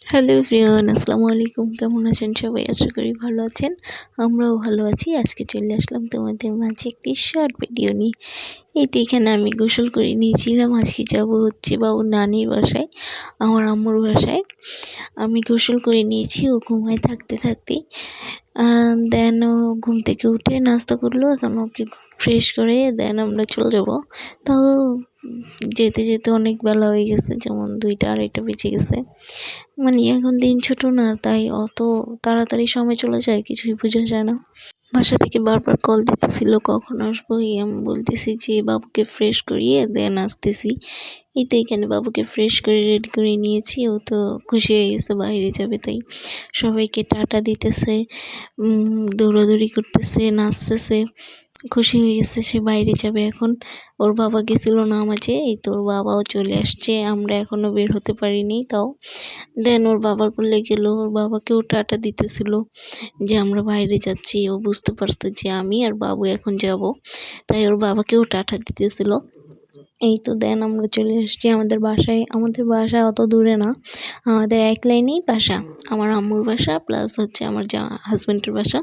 Hello everyone, আসসালামু আলাইকুম। কেমন আছেন সবাই? আশা করি ভালো আছেন। আমরাও ভালো আছি। আজকে চলে আসলাম তোমাদের মাঝে একটি শর্ট ভিডিও নিয়ে। এই তো এখানে আমি গোসল করে নিয়েছিলাম। আজকে যাব হচ্ছে বাবুর নানির বাসায়, আমার আম্মুর বাসায়। আমি গোসল করে নিয়েছি ও ঘুমায় থাকতে থাকতেই। দেন ও ঘুম থেকে উঠে নাস্তা করলো। এখন ওকে ফ্রেশ করে দেন আমরা চলে যাব। তাও যেতে যেতে অনেক বেলা হয়ে গেছে, যেমন 2টা 2:30 বেজে গেছে। মানে এখন দিন ছোট না, তাই অত তাড়াতাড়ি সময় চলে যায় কিছুই বোঝা যায় না। বাসা থেকে বারবার কল দিতেছিল কখন আসবো, আমি বলতেছি যে বাবুকে ফ্রেশ করিয়ে দেন আসতেছি। এই তো এখানে বাবুকে ফ্রেশ করে রেডি করে নিয়েছি। ও তো খুশি হয়ে গেছে, বাইরে যাবে, তাই সবাইকে টাটা দিতেছে, দৌড়াদৌড়ি করতেছে, নাচতেছে। খুশি হয়ে গেছে, সে বাইরে যাবে এখন। ওর বাবা গেছিল না মাঝে, এই তো ওর বাবাও চলে আসছে। আমরা এখনো বের হতে পারিনি তাও। দেন ওর বাবার কোলে গেল, ওর বাবাকেও টাটা দিতেছিল যে আমরা বাইরে যাচ্ছি। ও বুঝতে পারছে যে আমি আর বাবু এখন যাব, তাই ওর বাবাকেও টাটা দিতেছিল। এই তো দেন আমরা চলে এসেছি আমাদের বাসায়। আমাদের বাসা অত দূরে না, আমাদের এক লাইনেই বাসা। আমার আম্মুর বাসা প্লাস হচ্ছে আমার হাজব্যান্ডের বাসা।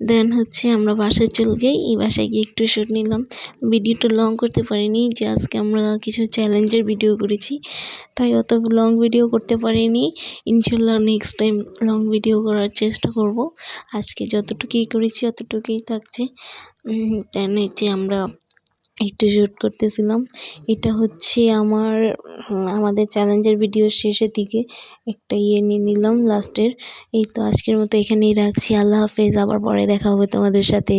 দেন হচ্ছে আমরা বাসায় চলে যাই। এই বাসায় গিয়ে একটু শ্যুট নিলাম। ভিডিওটা লং করতে পারিনি, যে আজকে আমরা কিছু চ্যালেঞ্জের ভিডিও করেছি, তাই অত লং ভিডিও করতে পারিনি। ইনশাল্লাহ নেক্সট টাইম লং ভিডিও করার চেষ্টা করব। আজকে যতটুকুই করেছি অতটুকুই থাকছে। দেন হচ্ছে আমরা একটু শ্যুট করতেছিলাম। এটা হচ্ছে আমাদের চ্যালেঞ্জের ভিডিওর শেষের দিকে একটা নিয়ে নিলাম লাস্টের। এই তো আজকের মতো এখানেই রাখছি। আল্লাহ হাফেজ। আবার পরে দেখা হবে তোমাদের সাথে।